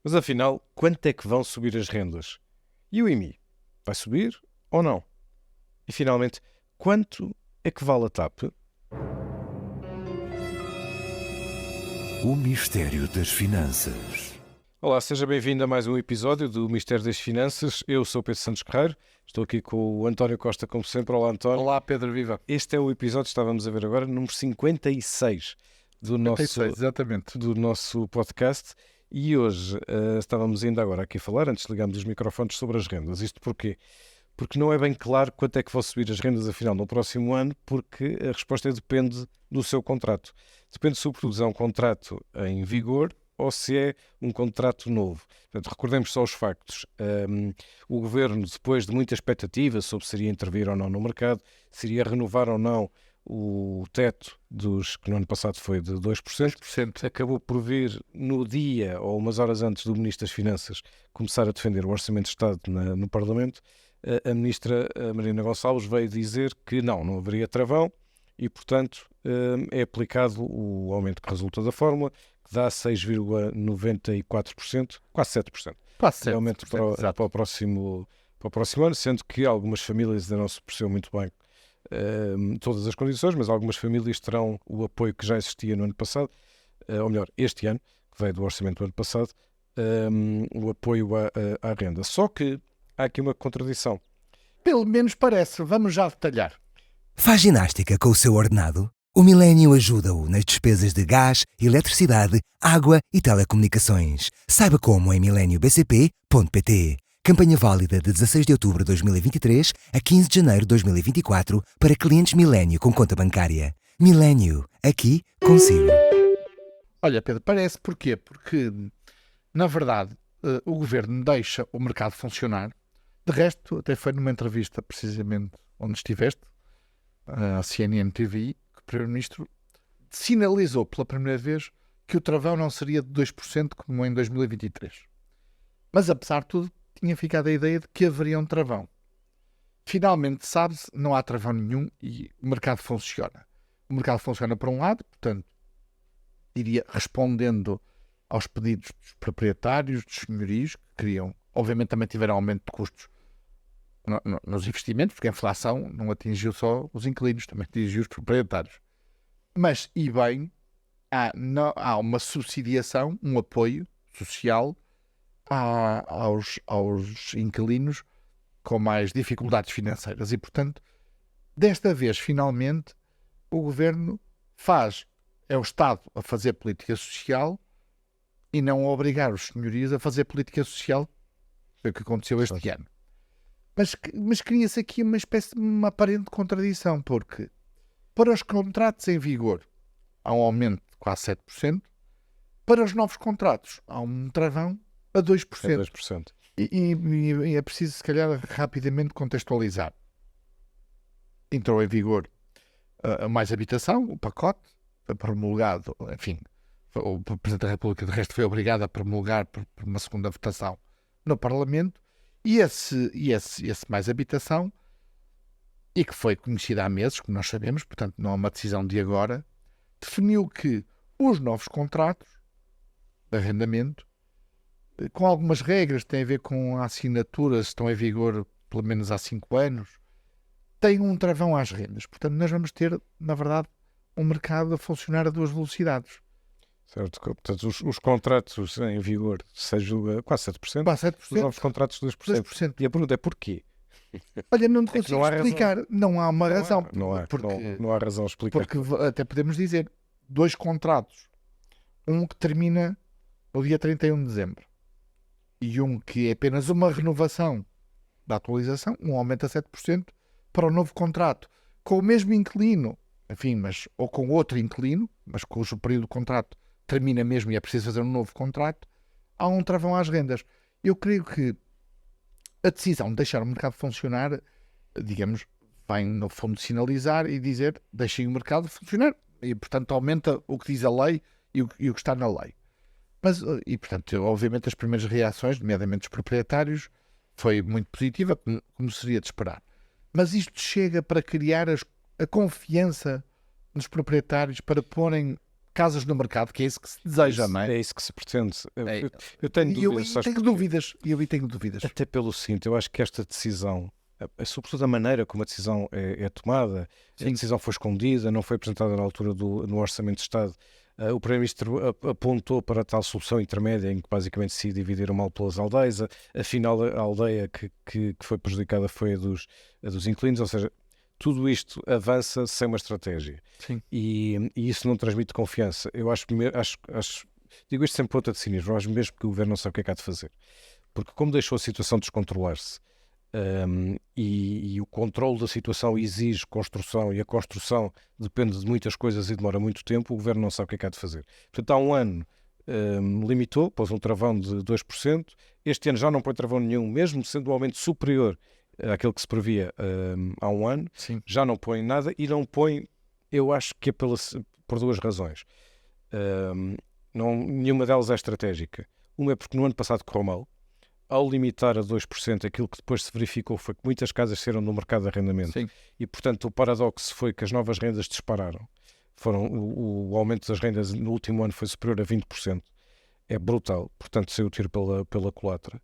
Mas afinal, quanto é que vão subir as rendas? E o IMI? Vai subir ou não? E finalmente, quanto é que vale a TAP? O mistério das finanças. Olá, seja bem-vindo a mais um episódio do Mistério das Finanças. Eu sou o Pedro Santos Guerreiro, estou aqui com o António Costa, como sempre. Olá, António. Olá, Pedro, viva. Este é o episódio que estávamos a ver agora, número 56 do nosso, exatamente. do nosso podcast. E hoje estávamos ainda agora aqui a falar, antes de ligarmos os microfones, sobre as rendas. Isto porquê? Porque não é bem claro quanto é que vão subir as rendas, afinal, no próximo ano, porque a resposta depende do seu contrato. Depende sobretudo se é um contrato em vigor ou se é um contrato novo. Portanto, recordemos só os factos. O Governo, depois de muita expectativa sobre se iria intervir ou não no mercado, se iria renovar ou não o teto que no ano passado foi de 2%, 2%. acabou por vir no dia ou umas horas antes do Ministro das Finanças começar a defender o Orçamento de Estado no Parlamento. A Ministra Marina Gonçalves veio dizer que não haveria travão e, portanto, é aplicado o aumento que resulta da fórmula, que dá 6,94%, quase 7%. Quase De aumento para o próximo ano, sendo que algumas famílias ainda não se percebeu muito bem todas as condições, mas algumas famílias terão o apoio que já existia no ano passado, ou melhor, este ano, que veio do orçamento do ano passado, o apoio à renda. Só que há aqui uma contradição. Pelo menos parece. Vamos já detalhar. Faz ginástica com o seu ordenado? O Milênio ajuda-o nas despesas de gás, eletricidade, água e telecomunicações. Saiba como em mileniobcp.pt. Campanha válida de 16 de outubro de 2023 a 15 de janeiro de 2024 para clientes Milênio com conta bancária. Milênio, aqui consigo. Olha, Pedro, parece porquê? Porque, na verdade, o Governo deixa o mercado funcionar. De resto, até foi numa entrevista, precisamente, onde estiveste, a CNN TV, que o Primeiro-Ministro sinalizou pela primeira vez que o travão não seria de 2% como em 2023. Mas, apesar de tudo, tinha ficado a ideia de que haveria um travão. Finalmente, sabe-se, não há travão nenhum e o mercado funciona. O mercado funciona por um lado, portanto, diria, respondendo aos pedidos dos proprietários, dos senhorios, que queriam, obviamente também tiveram aumento de custos nos investimentos, porque a inflação não atingiu só os inquilinos, também atingiu os proprietários. Mas, e bem, há uma subsidiação, um apoio social aos inquilinos com mais dificuldades financeiras. E, portanto, desta vez, finalmente, o Governo é o Estado a fazer política social e não a obrigar os senhorios a fazer política social. Foi o que aconteceu este ano. Mas cria-se aqui uma espécie de uma aparente contradição, porque para os contratos em vigor há um aumento de quase 7%, para os novos contratos há um travão a 2%. É 2%. E é preciso, se calhar, rapidamente contextualizar. Entrou em vigor a Mais Habitação, o pacote, foi promulgado, enfim, o Presidente da República, de resto, foi obrigado a promulgar por uma segunda votação no Parlamento, e esse Mais Habitação, e que foi conhecido há meses, como nós sabemos, portanto não é uma decisão de agora, definiu que os novos contratos de arrendamento, com algumas regras que têm a ver com a assinatura, estão em vigor pelo menos há 5 anos, têm um travão às rendas. Portanto, nós vamos ter, na verdade, um mercado a funcionar a duas velocidades. Certo, portanto, os contratos em vigor, quase 7%, Quase 7%. os novos contratos 2%. E a pergunta é porquê? Olha, não te consigo não há explicar. razão. Não há uma razão. Não há razão a explicar. Porque até podemos dizer, 2 contratos. Um que termina no dia 31 de dezembro. E um que é apenas uma renovação da atualização, um aumento a 7% para o novo contrato. Com o mesmo inquilino, enfim, ou com outro inquilino, mas cujo período de contrato termina mesmo e é preciso fazer um novo contrato, há um travão às rendas. Eu creio que a decisão de deixar o mercado funcionar, digamos, vai no fundo sinalizar e dizer, deixem o mercado funcionar. E, portanto, aumenta o que diz a lei e o que está na lei. E, portanto, obviamente as primeiras reações, nomeadamente dos proprietários, foi muito positiva, como seria de esperar. Mas isto chega para criar a confiança nos proprietários para porem casas no mercado, que é isso que se deseja, não é? É isso que se pretende. É. Eu tenho E eu dúvidas, sabes tenho porquê? dúvidas. E eu tenho dúvidas. Até pelo seguinte, eu acho que esta decisão, sobretudo a maneira como a decisão é tomada, a Sim. decisão foi escondida, não foi apresentada na altura no Orçamento de Estado. O Primeiro-Ministro apontou para a tal solução intermédia em que basicamente se dividiram mal pelas aldeias. Afinal, a aldeia que foi prejudicada foi a dos inquilinos, ou seja, tudo isto avança sem uma estratégia. Sim. E isso não transmite confiança. Eu digo isto sem ponta de cinismo, eu acho mesmo que o Governo não sabe o que é que há de fazer. Porque como deixou a situação descontrolar-se, e o controle da situação exige construção, e a construção depende de muitas coisas e demora muito tempo, o Governo não sabe o que é que há de fazer. Portanto, há um ano limitou, pôs um travão de 2%, este ano já não põe travão nenhum, mesmo sendo um aumento superior àquele que se previa há um ano, Sim. já não põe nada, e não põe, eu acho que é por duas razões. Nenhuma delas é estratégica. Uma é porque no ano passado correu mal. Ao limitar a 2%, aquilo que depois se verificou foi que muitas casas saíram do mercado de arrendamento. Sim. E, portanto, o paradoxo foi que as novas rendas dispararam. O aumento das rendas no último ano foi superior a 20%. É brutal. Portanto, saiu o tiro pela culatra.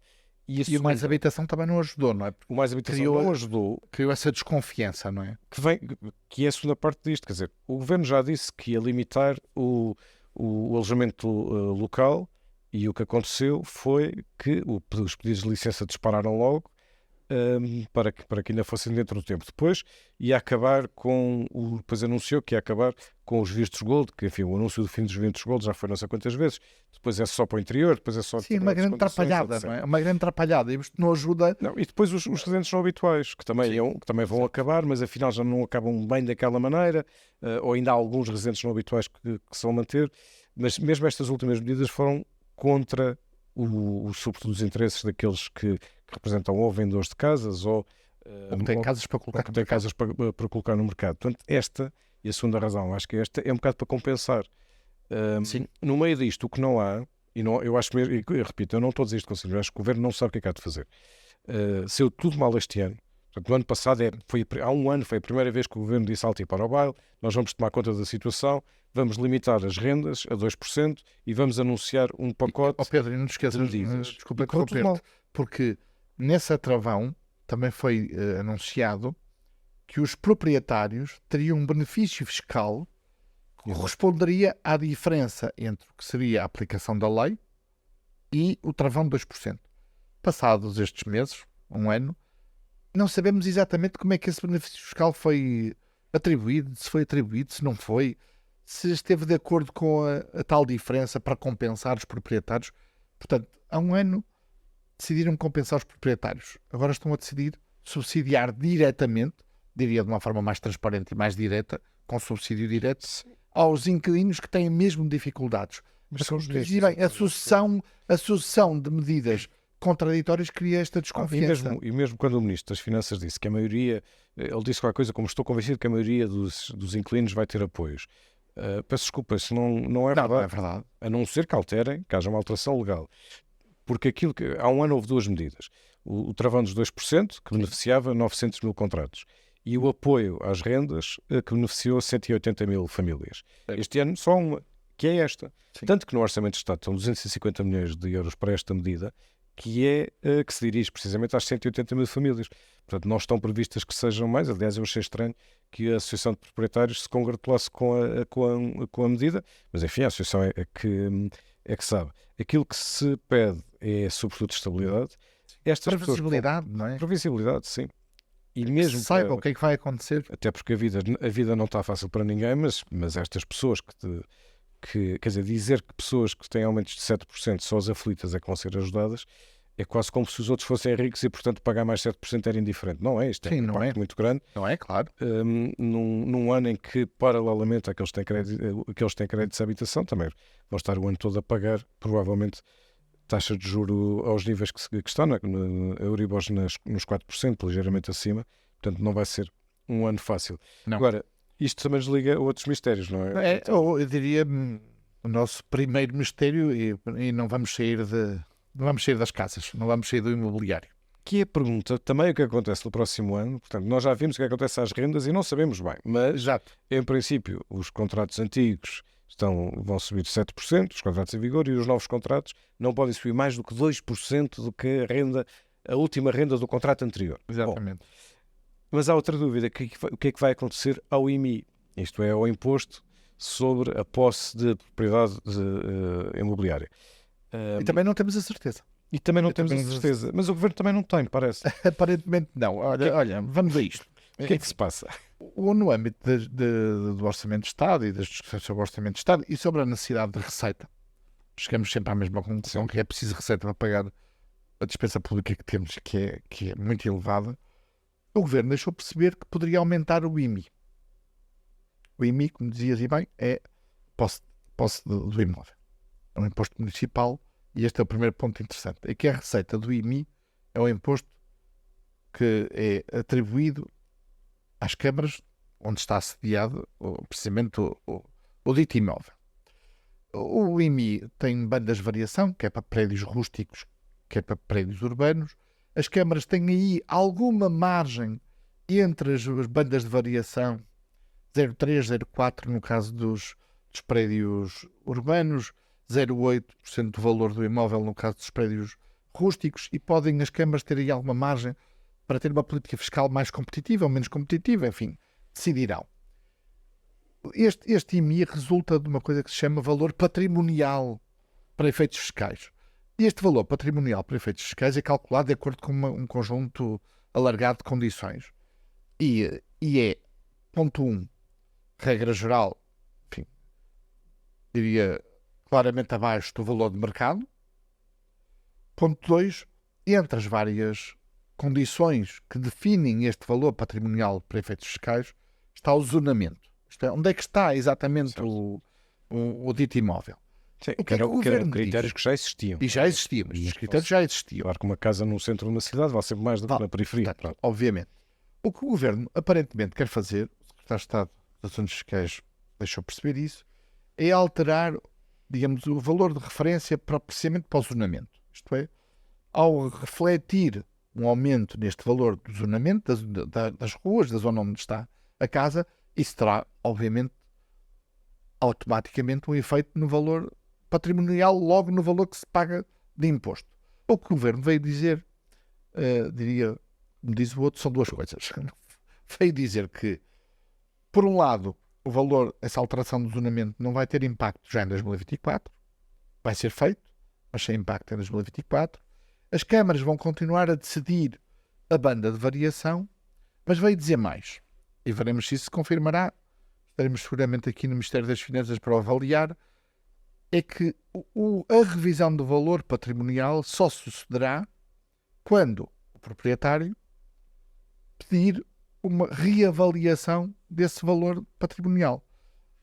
E o Mais Habitação também não ajudou, não é? Porque o Mais Habitação criou- não ajudou, criou essa desconfiança, não é? que é a segunda parte disto. Quer dizer, o Governo já disse que ia limitar o alojamento local. E o que aconteceu foi que os pedidos de licença dispararam logo para que ainda fossem dentro do tempo. Depois ia acabar depois anunciou que ia acabar com os vistos gold, que enfim, o anúncio do fim dos vistos gold já foi não sei quantas vezes, depois é só para o interior, depois é só... Sim, uma grande atrapalhada, não é? Uma grande atrapalhada. Isto não ajuda. Não, e depois os residentes não habituais, que também vão acabar, mas afinal já não acabam bem daquela maneira, ou ainda há alguns residentes não habituais que se vão manter, mas mesmo estas últimas medidas foram contra sobretudo os interesses daqueles que representam ou vendedores de casas ou Ou tem casas para colocar que têm casas para colocar no mercado. Portanto, esta, e a segunda razão, acho que esta é um bocado para compensar. Sim. No meio disto, o que não há, e não, eu acho mesmo, e eu repito, eu não estou a dizer isto consigo, eu acho que o Governo não sabe o que é que há de fazer. Saiu tudo mal este ano. Portanto, no ano passado, há um ano, foi a primeira vez que o Governo disse alto e para o baile, nós vamos tomar conta da situação, vamos limitar as rendas a 2% e vamos anunciar um pacote Pedro, e não te esqueças, de medidas. desculpa E correu tudo mal. interromper-te, porque nessa travão também foi anunciado que os proprietários teriam um benefício fiscal que corresponderia à diferença entre o que seria a aplicação da lei e o travão de 2%. Passados estes meses, um ano, não sabemos exatamente como é que esse benefício fiscal foi atribuído, se não foi, se esteve de acordo com a tal diferença para compensar os proprietários. Portanto, há um ano decidiram compensar os proprietários. Agora estão a decidir subsidiar diretamente, diria de uma forma mais transparente e mais direta, com subsídio direto, aos inquilinos que têm mesmo dificuldades. Mas são os mesmos. E bem, a sucessão de medidas contraditórias cria esta desconfiança. E mesmo quando o Ministro das Finanças disse que a maioria, ele disse qualquer coisa como estou convencido que a maioria dos inquilinos vai ter apoios. Peço desculpa, isso não é verdade. Não é verdade. A não ser que alterem, que haja uma alteração legal. Porque há um ano houve duas medidas. O travão dos 2%, que beneficiava 900 mil contratos, e o apoio às rendas, que beneficiou 180 mil famílias. Este ano só uma, que é esta. Sim. Tanto que no Orçamento de Estado estão 250 milhões de euros para esta medida, que se dirige precisamente às 180 mil famílias. Portanto, não estão previstas que sejam mais. Aliás, eu achei estranho que a Associação de Proprietários se congratulasse com a medida, mas enfim, a Associação é que sabe. Aquilo que se pede é sobretudo estabilidade. Previsibilidade, não é? Previsibilidade, sim. E mesmo Saiba o que é que vai acontecer. até porque a vida não está fácil para ninguém, mas estas pessoas quer dizer, dizer que pessoas que têm aumentos de 7% só as aflitas é que vão ser ajudadas, é quase como se os outros fossem ricos e, portanto, pagar mais 7% era indiferente. Não é, isto é Sim, um não impacto é. muito grande. Não é? Claro. Num ano em que, paralelamente àqueles que têm créditos de habitação, também vão estar o ano todo a pagar, provavelmente, taxa de juro aos níveis que estão, a Euribor nos 4%, ligeiramente acima. Portanto, não vai ser um ano fácil. Não. Agora, isto também desliga a outros mistérios, não é? Eu diria o nosso primeiro mistério e não vamos sair das casas, não vamos sair do imobiliário. Que é a pergunta também o que acontece no próximo ano. Portanto, nós já vimos o que acontece às rendas e não sabemos bem, mas Exato. em princípio os contratos antigos vão subir 7%, os contratos em vigor, e os novos contratos não podem subir mais do que 2% do que a última renda do contrato anterior. Exatamente. Bom, mas há outra dúvida, o que é que vai acontecer ao IMI? Isto é, ao imposto sobre a posse de propriedade imobiliária. E também não temos a certeza. E também não temos a também não certeza. Mas o Governo também não tem, parece. Aparentemente não. Olha, vamos a isto. O que é que se passa? No âmbito do Orçamento de Estado e das discussões sobre o Orçamento de Estado e sobre a necessidade de receita, chegamos sempre à mesma conclusão, que é preciso receita para pagar a despesa pública que temos, que é muito elevada. O Governo deixou perceber que poderia aumentar o IMI. O IMI, como dizias e bem, é posse do imóvel. É um imposto municipal e este é o primeiro ponto interessante. É que a receita do IMI é um imposto que é atribuído às câmaras onde está assediado precisamente o dito imóvel. O IMI tem bandas de variação, que é para prédios rústicos, que é para prédios urbanos. As câmaras têm aí alguma margem entre as bandas de variação 0,3, 0,4 no caso dos prédios urbanos, 0,8% do valor do imóvel no caso dos prédios rústicos, e podem as câmaras ter aí alguma margem para ter uma política fiscal mais competitiva ou menos competitiva, enfim, decidirão. Este IMI resulta de uma coisa que se chama valor patrimonial para efeitos fiscais. Este valor patrimonial para efeitos fiscais é calculado de acordo com um conjunto alargado de condições. E é, ponto 1, regra geral, enfim, diria claramente abaixo do valor de mercado. Ponto 2, entre as várias condições que definem este valor patrimonial para efeitos fiscais, está o zonamento. Isto é, onde é que está exatamente o dito imóvel? Sim, O que é que o governo critérios diz? que já existiam. E já existiam, mas os critérios já existiam. Claro que uma casa no centro de uma cidade vale sempre mais do que na periferia. Portanto, Pronto. obviamente. O que o governo aparentemente quer fazer, o secretário de Estado dos Assuntos Fiscais deixou perceber isso, é alterar, digamos, o valor de referência precisamente para o zonamento. Isto é, ao refletir um aumento neste valor do zonamento, das ruas, da zona onde está a casa, isso terá, obviamente, automaticamente um efeito no valor patrimonial, logo no valor que se paga de imposto. O que o governo veio dizer, diria, como diz o outro, são duas coisas. Veio dizer que, por um lado, o valor, essa alteração do zonamento não vai ter impacto já em 2024, vai ser feito, mas sem impacto em 2024. As câmaras vão continuar a decidir a banda de variação, mas veio dizer mais. E veremos se isso se confirmará. Estaremos seguramente aqui no Ministério das Finanças para o avaliar. É que a revisão do valor patrimonial só sucederá quando o proprietário pedir uma reavaliação desse valor patrimonial.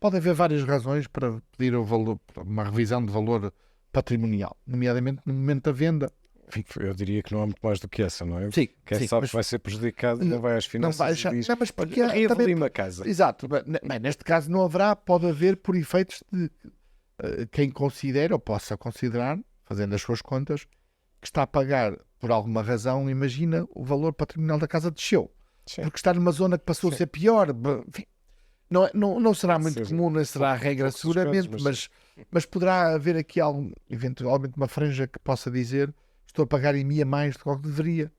Pode haver várias razões para pedir uma revisão de valor patrimonial, nomeadamente no momento da venda. Eu diria que não há muito mais do que essa, não é? Sim, Quem sim, sabe mas que vai ser prejudicado e não vai às finanças vai, e diz, não, mas porque olha, reavalie também- uma casa. Exato. Bem, neste caso não haverá, pode haver por efeitos de quem considera ou possa considerar, fazendo as suas contas, que está a pagar por alguma razão, imagina, o valor patrimonial da casa desceu. Sim. Porque está numa zona que passou a ser pior. Enfim, não será muito Ser comum, nem será a regra poucos seguramente, casos, mas poderá haver aqui eventualmente uma franja que possa dizer estou a pagar IMI a mais do que deveria.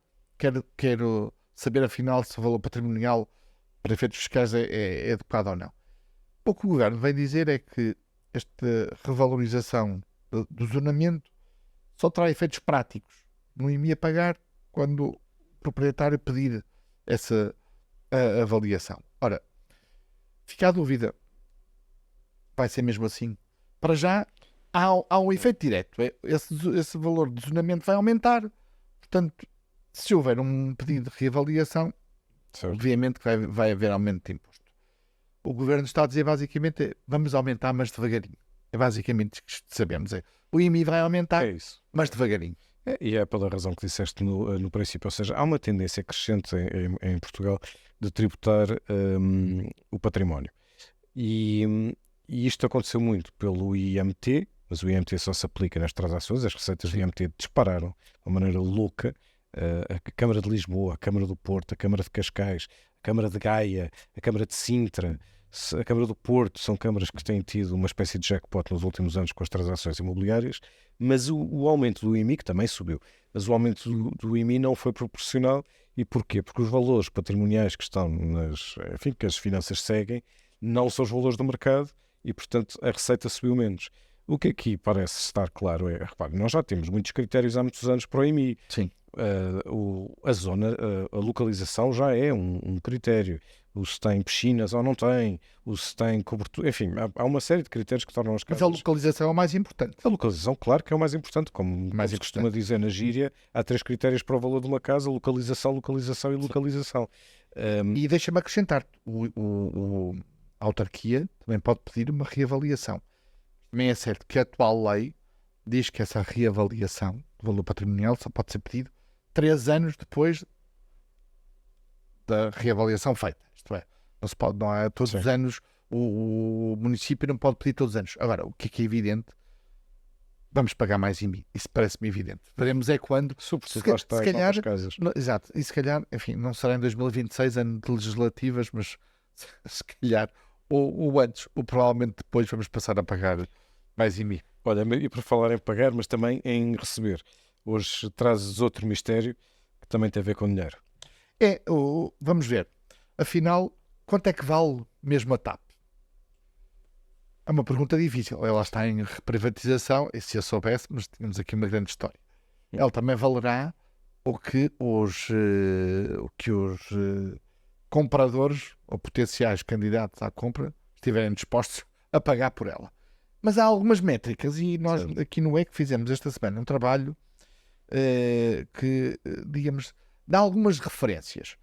Quero saber afinal se o valor patrimonial para efeitos fiscais é adequado ou não. O que o governo vem dizer é que esta revalorização do zonamento só terá efeitos práticos no IMI a pagar quando o proprietário pedir essa avaliação. Ora, fica a dúvida, vai ser mesmo assim? Para já, há um efeito direto. Esse valor de zonamento vai aumentar. Portanto, se houver um pedido de reavaliação, Certo. obviamente que vai haver aumento de imposto. O governo está a dizer basicamente vamos aumentar, mas devagarinho. É basicamente isto que sabemos. O IMI vai aumentar, É isso. mas devagarinho. E é pela razão que disseste no princípio, ou seja, há uma tendência crescente em Portugal de tributar o património. E isto aconteceu muito pelo IMT, mas o IMT só se aplica nas transações, as receitas do IMT dispararam de uma maneira louca. A Câmara de Lisboa, a Câmara do Porto, a Câmara de Cascais, a Câmara de Gaia, a Câmara de Sintra, A Câmara do Porto são câmaras que têm tido uma espécie de jackpot nos últimos anos com as transações imobiliárias, mas o aumento do IMI, que também subiu, mas o aumento do IMI não foi proporcional. E porquê? Porque os valores patrimoniais que estão enfim, que as finanças seguem, não são os valores do mercado e, portanto, a receita subiu menos. O que aqui parece estar claro é, repare, nós já temos muitos critérios há muitos anos para o IMI. Sim. A zona, a localização já é um critério. O se tem piscinas ou não tem, o se tem cobertura, enfim, há uma série de critérios que tornam as Mas casas. a localização é o mais importante. A localização, claro que é o mais importante, como Mais se costuma dizer na gíria, há 3 critérios para o valor de uma casa: localização, localização e localização. E deixa-me acrescentar, a autarquia também pode pedir uma reavaliação. Também é certo que a atual lei diz que essa reavaliação do valor patrimonial só pode ser pedido 3 anos depois da reavaliação feita. Isto é, não é todos os anos, o município não pode pedir todos os anos. Agora, o que é evidente, vamos pagar mais IMI. Isso parece-me evidente. Veremos é quando. Se calhar, casas. Exato. E se calhar, enfim, não será em 2026, ano de legislativas, mas se calhar, ou antes, ou provavelmente depois, vamos passar a pagar mais IMI. Olha, e por falar em pagar, mas também em receber. Hoje trazes outro mistério que também tem a ver com dinheiro. Vamos ver. Afinal, quanto é que vale mesmo a TAP? É uma pergunta difícil. Ela está em reprivatização, e se eu soubéssemos, tínhamos aqui uma grande história. Ela também valerá o que os compradores ou potenciais candidatos à compra estiverem dispostos a pagar por ela. Mas há algumas métricas e nós aqui no EC fizemos esta semana um trabalho que, digamos, dá algumas referências.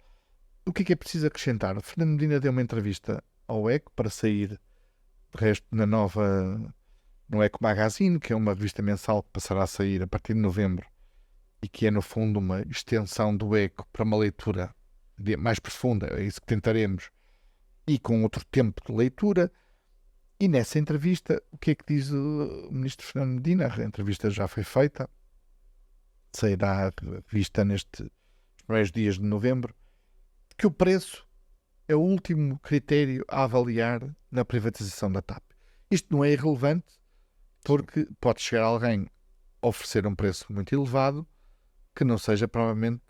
O que é preciso acrescentar? Fernando Medina deu uma entrevista ao ECO para sair, de resto, no ECO Magazine, que é uma revista mensal que passará a sair a partir de novembro e que é, no fundo, uma extensão do ECO para uma leitura mais profunda. É isso que tentaremos. E com outro tempo de leitura. E nessa entrevista, o que é que diz o ministro Fernando Medina? A entrevista já foi feita, sairá revista nestes primeiros dias de novembro, que o preço é o último critério a avaliar na privatização da TAP. Isto não é irrelevante, porque pode chegar alguém a oferecer um preço muito elevado que não seja provavelmente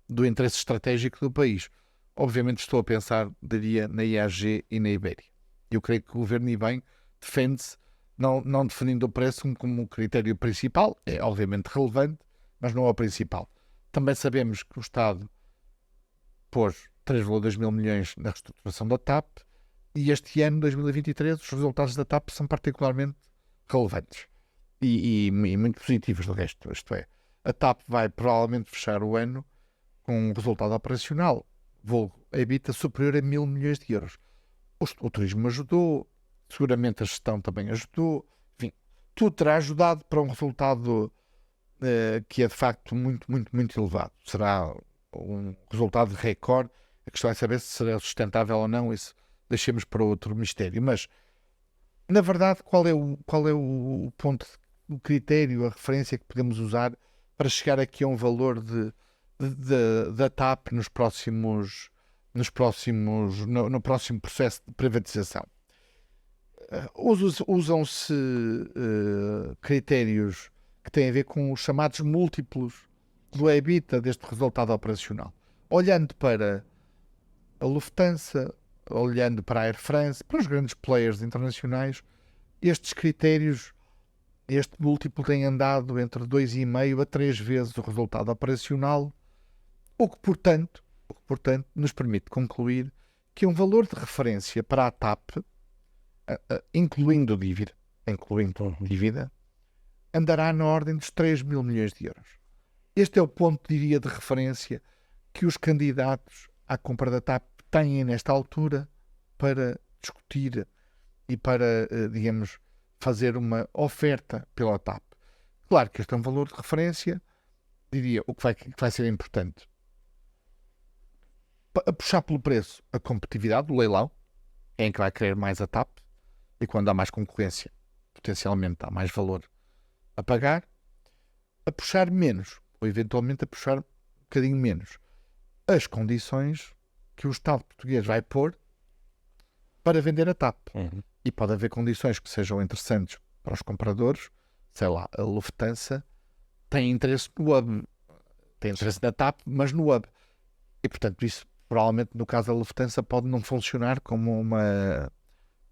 do interesse estratégico do país. Obviamente estou a pensar, diria, na IAG e na Ibéria. Eu creio que o governo, e bem, defende-se, não definindo o preço como critério principal, é obviamente relevante, mas não é o principal. Também sabemos que o Estado pôs 3,2 mil milhões na reestruturação da TAP e este ano, 2023, os resultados da TAP são particularmente relevantes e muito positivos do resto. Isto é, a TAP vai provavelmente fechar o ano com um resultado operacional, a EBITDA superior a 1.000 milhões de euros. O turismo ajudou, seguramente a gestão também ajudou, enfim, tudo terá ajudado para um resultado que é de facto muito, muito, muito elevado. Será um resultado de recorde. A questão é saber se será sustentável ou não, isso deixemos para outro mistério. Mas, na verdade, qual é o ponto, o critério, a referência que podemos usar para chegar aqui a um valor da TAP no próximo processo de privatização? Usam-se critérios que têm a ver com os chamados múltiplos do EBITDA deste resultado operacional. Olhando para a Lufthansa, olhando para a Air France, para os grandes players internacionais, estes critérios, este múltiplo tem andado entre 2,5 a 3 vezes o resultado operacional, o que, portanto, nos permite concluir que um valor de referência para a TAP, incluindo dívida, andará na ordem dos 3 mil milhões de euros. Este é o ponto, diria, de referência que os candidatos à compra da TAP têm nesta altura para discutir e para, digamos, fazer uma oferta pela TAP. Claro que este é um valor de referência, diria, o que vai ser importante. A puxar pelo preço a competitividade do leilão, é em que vai querer mais a TAP, e quando há mais concorrência, potencialmente há mais valor a pagar, a puxar menos, ou eventualmente a puxar um bocadinho menos, as condições que o Estado português vai pôr para vender a TAP. Uhum. E pode haver condições que sejam interessantes para os compradores. Sei lá, a Lufthansa tem interesse no hub, tem interesse na TAP, mas no hub. E, portanto, isso provavelmente no caso da Lufthansa pode não funcionar como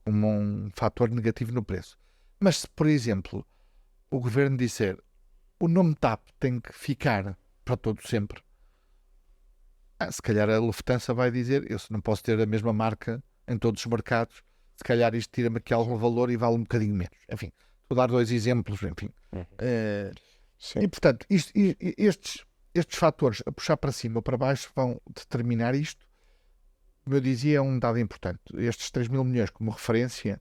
um fator negativo no preço. Mas se, por exemplo, o governo disser o nome TAP tem que ficar para todo sempre, se calhar a Lufthansa vai dizer eu não posso ter a mesma marca em todos os mercados, se calhar isto tira-me aqui algum valor e vale um bocadinho menos. Enfim, vou dar 2 exemplos, enfim. Sim. E, portanto, estes fatores a puxar para cima ou para baixo vão determinar isto. Como eu dizia, é um dado importante. Estes 3 mil milhões como referência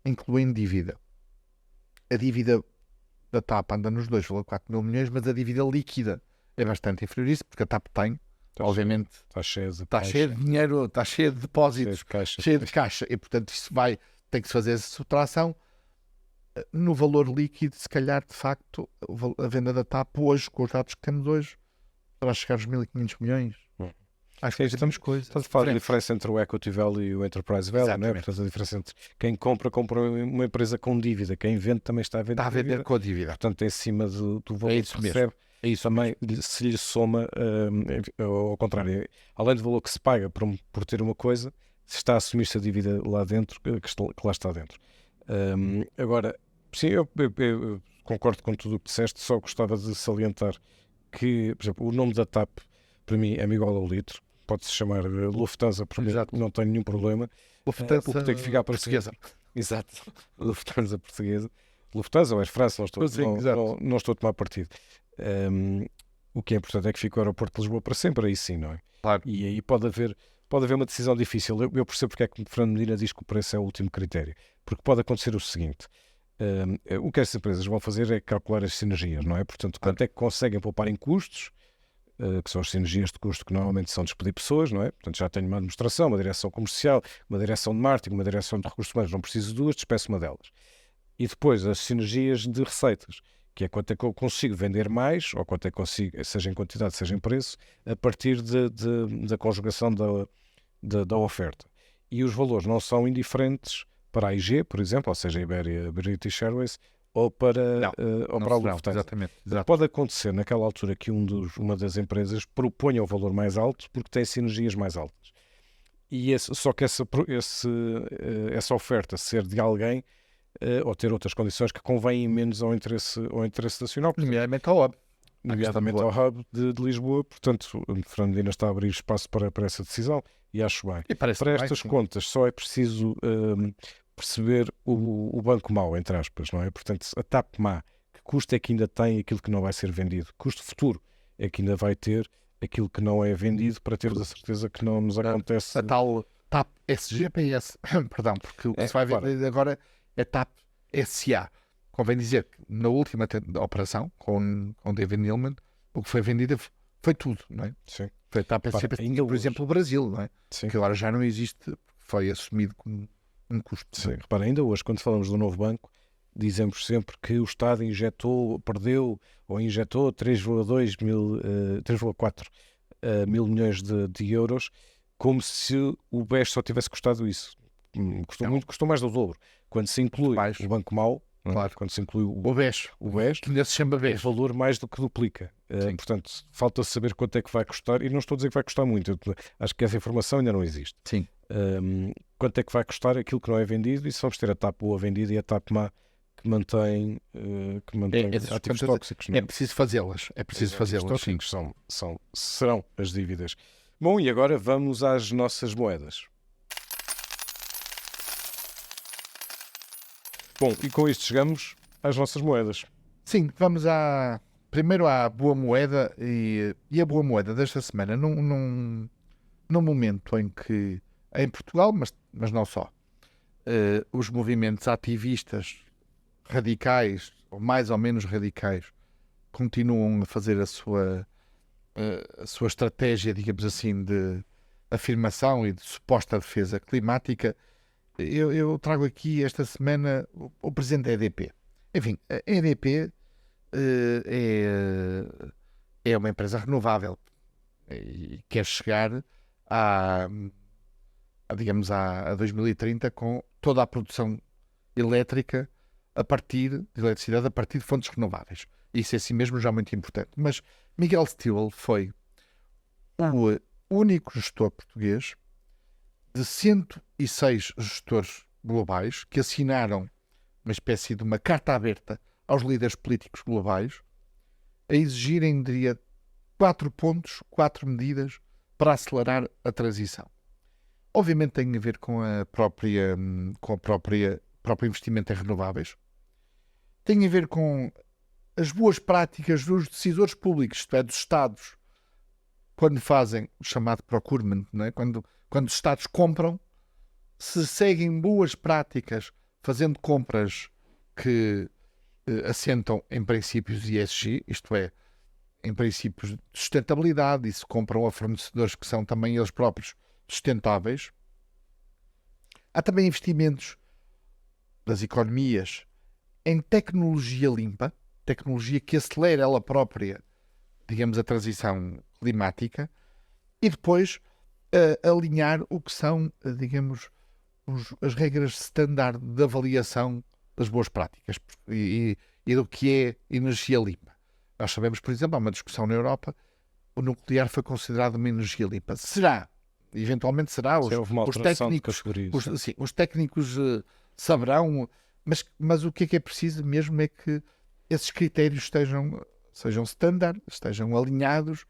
incluem dívida. A dívida da TAP anda nos 2,4 mil milhões, mas a dívida líquida é bastante inferior a isso, porque a TAP tem, obviamente, Está cheia de está cheia de dinheiro, está cheia de depósitos, cheia de caixa, e portanto isso tem que se fazer essa subtração. No valor líquido, se calhar, de facto, a venda da TAP hoje, com os dados que temos hoje, para chegar aos 1.500 milhões. Acho que estamos coisas. Estás a falar da diferença entre o equity value e o enterprise value, não é? Exatamente. Portanto, a diferença entre quem compra uma empresa com dívida, quem vende também está a vender, Está a vender com a dívida. Portanto, em cima do valor É isso que mesmo. recebe, É isso também se lhe soma, ao contrário, além do valor que se paga por ter uma coisa, se está a assumir-se a dívida lá dentro, que lá está dentro. Agora, sim, eu concordo com tudo o que disseste, só gostava de salientar que, por exemplo, o nome da TAP, para mim, é igual ao litro. Pode-se chamar Lufthansa, porque não tem nenhum problema. Lufthansa Porque tem que ficar portuguesa. Exato. Lufthansa portuguesa. Lufthansa ou Air France, não estou a tomar partido. O que é importante é que fique o aeroporto de Lisboa para sempre, aí sim, não é? Claro. E aí pode haver uma decisão difícil. Eu percebo porque é que Fernando Medina diz que o preço é o último critério. Porque pode acontecer o seguinte: o que as empresas vão fazer é calcular as sinergias, não é? Portanto, quanto é que conseguem poupar em custos, que são as sinergias de custo que normalmente são despedir pessoas, não é? Portanto, já tenho uma administração, uma direção comercial, uma direção de marketing, uma direção de recursos humanos, não preciso de duas, despeço uma delas. E depois as sinergias de receitas, que é quanto é que eu consigo vender mais, ou quanto é que consigo, seja em quantidade, seja em preço, a partir da conjugação da oferta. E os valores não são indiferentes para a IG, por exemplo, ou seja, a Iberia, British Airways, ou para a Lufthansa. Exatamente. Pode acontecer naquela altura que uma das empresas proponha o valor mais alto porque tem sinergias mais altas. E só que essa oferta ser de alguém ou ter outras condições que convêm menos ao interesse nacional. Nomeadamente ao hub. Nomeadamente ao hub de Lisboa. Portanto, o Fernando Medina está a abrir espaço para essa decisão e acho bem. E para estas contas só é preciso perceber o banco mau, entre aspas, não é? Portanto, a TAP má, que custo é que ainda tem aquilo que não vai ser vendido? Custo futuro é que ainda vai ter aquilo que não é vendido, para termos a certeza que não nos acontece. A tal TAP SGPS, perdão, porque o que se vai vender agora é TAP SA. Convém dizer que na última operação com David Neilman, o que foi vendido foi tudo, não é? Sim. Foi a TAP SGPS, por exemplo, o Brasil, não é? Sim. Que agora já não existe, foi assumido como um custo. Sim, repara, ainda hoje, quando falamos do novo banco, dizemos sempre que o Estado perdeu ou injetou 3,4 mil milhões de euros, como se o BES só tivesse custado isso. Custou mais do dobro. Quando se inclui o banco mau, claro. Quando se inclui o BES, que ainda se chama BES, o valor mais do que duplica. Portanto, falta saber quanto é que vai custar, e não estou a dizer que vai custar muito, acho que essa informação ainda não existe. Sim. Quanto é que vai custar aquilo que não é vendido, e se vamos ter a TAP boa vendida e a TAP má que mantém ativos tóxicos. É preciso fazê-las. Sim. Serão as dívidas. Bom, e agora vamos às nossas moedas. Bom, e com isto chegamos às nossas moedas. Sim, vamos primeiro à boa moeda, e a boa moeda desta semana, num momento em que, em Portugal, mas não só, os movimentos ativistas radicais, ou mais ou menos radicais, continuam a fazer a sua estratégia, digamos assim, de afirmação e de suposta defesa climática. Eu trago aqui esta semana o presidente da EDP. Enfim, a EDP é uma empresa renovável e quer chegar digamos, a 2030 com toda a produção elétrica de eletricidade a partir de fontes renováveis. Isso é assim mesmo já muito importante. Mas Miguel Stilwell foi o único gestor português de 106 gestores globais que assinaram uma espécie de uma carta aberta aos líderes políticos globais a exigirem, diria, 4 pontos, 4 medidas para acelerar a transição. Obviamente tem a ver com a própria próprio investimento em renováveis. Tem a ver com as boas práticas dos decisores públicos, isto é, dos Estados, quando fazem o chamado procurement, não é? Quando os Estados compram, se seguem boas práticas fazendo compras que assentam em princípios ESG, isto é, em princípios de sustentabilidade, e se compram a fornecedores que são também eles próprios sustentáveis. Há também investimentos das economias em tecnologia limpa, tecnologia que acelera ela própria, digamos, a transição climática, e depois alinhar o que são, digamos, as regras standard de avaliação das boas práticas e do que é energia limpa. Nós sabemos, por exemplo, há uma discussão na Europa, o nuclear foi considerado uma energia limpa. Será? Eventualmente será. Os técnicos saberão, mas o que é preciso é que esses critérios sejam standard, estejam alinhados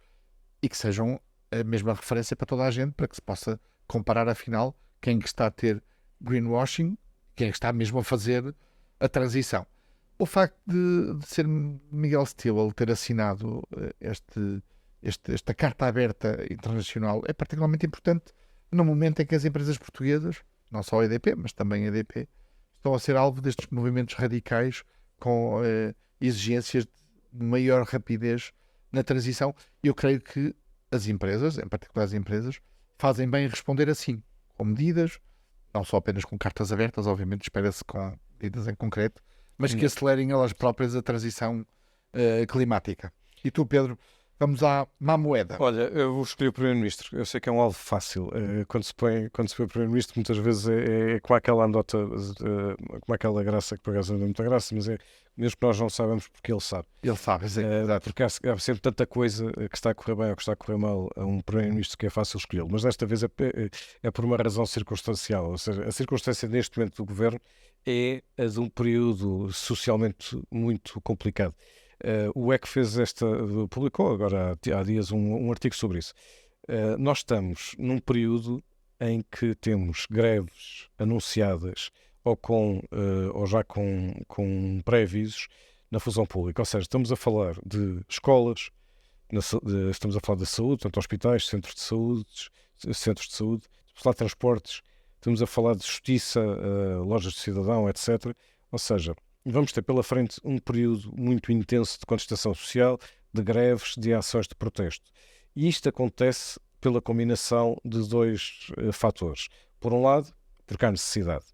e que sejam a mesma referência para toda a gente, para que se possa comparar, afinal, quem que está a ter greenwashing, quem é que está mesmo a fazer a transição. O facto de ser Miguel Stilwell ter assinado esta carta aberta internacional é particularmente importante no momento em que as empresas portuguesas, não só a EDP, mas também a EDP, estão a ser alvo destes movimentos radicais com exigências de maior rapidez na transição. Eu creio que as empresas, em particular as empresas, fazem bem em responder assim, com medidas, não só apenas com cartas abertas, obviamente espera-se com medidas em concreto, mas que acelerem elas próprias a transição climática. E tu, Pedro, vamos à má moeda. Olha, eu vou escolher o Primeiro-Ministro. Eu sei que é um alvo fácil. Quando se põe o Primeiro-Ministro, muitas vezes é com aquela andota, com aquela graça, que por acaso não é muita graça, mas é mesmo que nós não sabemos porque ele sabe. Ele sabe, exato. Porque há sempre tanta coisa que está a correr bem ou que está a correr mal a um Primeiro-Ministro que é fácil escolhê-lo. Mas desta vez é por uma razão circunstancial. Ou seja, a circunstância neste momento do Governo é a de um período socialmente muito complicado. O EC publicou agora há dias um artigo sobre isso. Nós estamos num período em que temos greves anunciadas ou já com pré-avisos na função pública. Ou seja, estamos a falar de escolas, estamos a falar da saúde, portanto, hospitais, centros de saúde, estamos a falar de transportes, estamos a falar de justiça, lojas de cidadão, etc. Ou seja, vamos ter pela frente um período muito intenso de contestação social, de greves, de ações de protesto. E isto acontece pela combinação de dois fatores. Por um lado, porque há necessidade.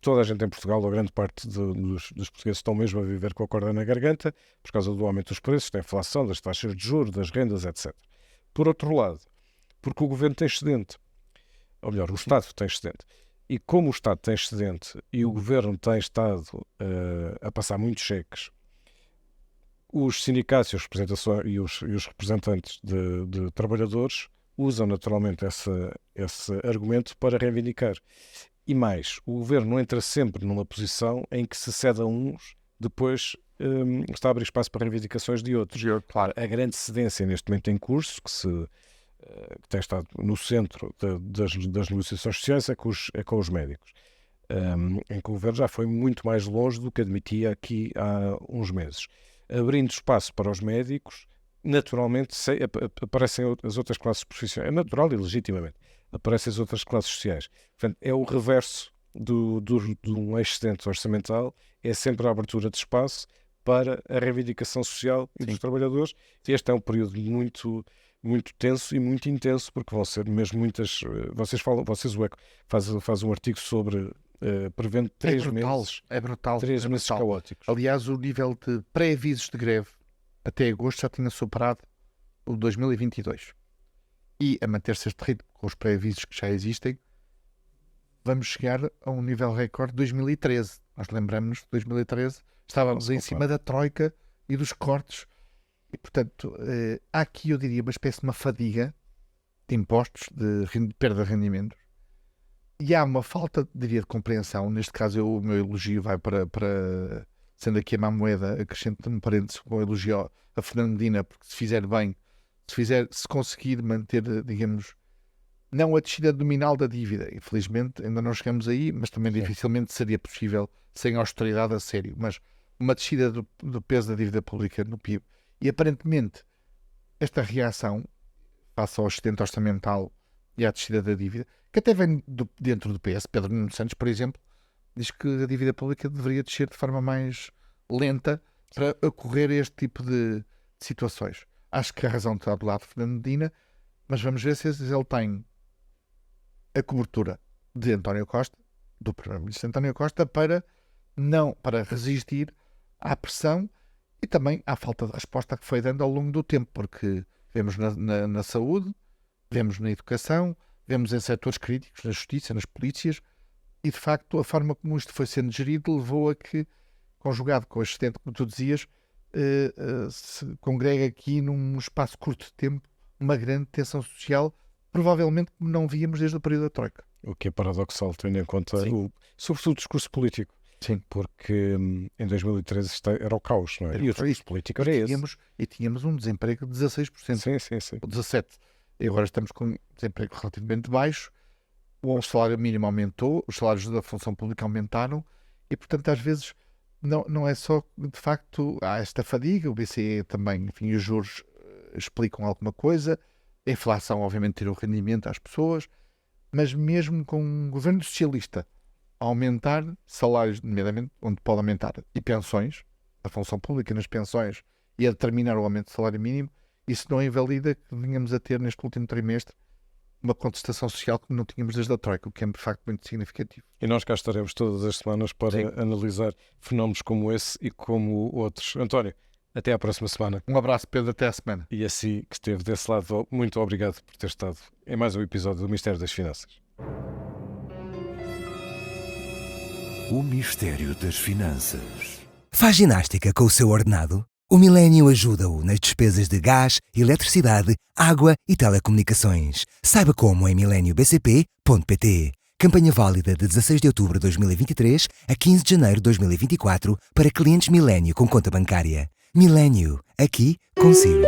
Toda a gente em Portugal, ou grande parte dos portugueses, estão mesmo a viver com a corda na garganta por causa do aumento dos preços, da inflação, das taxas de juros, das rendas, etc. Por outro lado, porque o Governo tem excedente. Ou melhor, o Estado tem excedente. E como o Estado tem excedente e o Governo tem estado a passar muitos cheques, os sindicatos e os representantes de trabalhadores usam naturalmente esse argumento para reivindicar. E mais, o Governo não entra sempre numa posição em que se cede a uns, depois está a abrir espaço para reivindicações de outros. Claro, a grande cedência neste momento em curso, que tem estado no centro das negociações sociais, é com os médicos, em que o Governo já foi muito mais longe do que admitia aqui há uns meses. Abrindo espaço para os médicos, naturalmente aparecem as outras classes profissionais. É natural e legitimamente. Aparecem as outras classes sociais. Portanto, é o reverso de um excedente orçamental, é sempre a abertura de espaço para a reivindicação social dos trabalhadores. Este é um período muito, muito tenso e muito intenso, porque vão ser mesmo muitas... o ECO faz um artigo sobre... prevendo 3 meses. É brutal. 3 meses caóticos. Aliás, o nível de pré-avisos de greve até agosto já tinha superado o 2022. E a manter-se este ritmo com os pré-avisos que já existem, vamos chegar a um nível recorde de 2013. Nós lembramos de 2013, estávamos Nossa, em cima da troika e dos cortes. E, portanto, há aqui, eu diria, uma espécie de uma fadiga de impostos, de perda de rendimentos. E há uma falta, diria, de compreensão. Neste caso, o meu elogio vai para sendo aqui a má moeda, acrescento-me um parênteses com o elogio a Fernando Medina, porque se fizer bem, se conseguir manter, digamos, não a descida nominal da dívida, infelizmente ainda não chegamos aí, mas também dificilmente seria possível sem austeridade a sério, mas uma descida do peso da dívida pública no PIB. E aparentemente esta reação face ao excedente orçamental e à descida da dívida, que até vem dentro do PS, Pedro Nuno Santos, por exemplo, diz que a dívida pública deveria descer de forma mais lenta para ocorrer este tipo de situações. Acho que a razão está do lado de Fernando Medina, mas vamos ver se ele tem a cobertura de António Costa, do primeiro-ministro António Costa, para resistir à pressão e também à falta de resposta que foi dando ao longo do tempo, porque vemos na saúde, vemos na educação, vemos em setores críticos, na justiça, nas polícias, e de facto a forma como isto foi sendo gerido levou a que, conjugado com o excedente, como tu dizias, se congrega aqui num espaço curto de tempo uma grande tensão social, provavelmente como não víamos desde o período da Troika. O que é paradoxal, tendo em conta, sobretudo, o discurso político. Sim. Porque em 2013 isto era o caos, não é? E o discurso político era esse. E tínhamos um desemprego de 16%. Sim. 17%. E agora estamos com um desemprego relativamente baixo. O salário mínimo aumentou, os salários da função pública aumentaram e, portanto, às vezes não é só, de facto, há esta fadiga, o BCE também, enfim, os juros explicam alguma coisa, a inflação, obviamente, tira o rendimento às pessoas, mas mesmo com um governo socialista a aumentar salários, nomeadamente, onde pode aumentar, e pensões, a função pública nas pensões, e a determinar o aumento do salário mínimo, isso não invalida que venhamos a ter neste último trimestre uma contestação social que não tínhamos desde a Troika, o que é de facto muito significativo. E nós cá estaremos todas as semanas para analisar fenómenos como esse e como outros. António, até à próxima semana. Um abraço, Pedro, até à semana. E assim que esteve desse lado, muito obrigado por ter estado em mais um episódio do Mistério das Finanças. O mistério das finanças. Faz ginástica com o seu ordenado? O Millennium ajuda-o nas despesas de gás, eletricidade, água e telecomunicações. Saiba como em millenniumbcp.pt. Campanha válida de 16 de outubro de 2023 a 15 de janeiro de 2024 para clientes Millennium com conta bancária. Millennium, aqui consigo.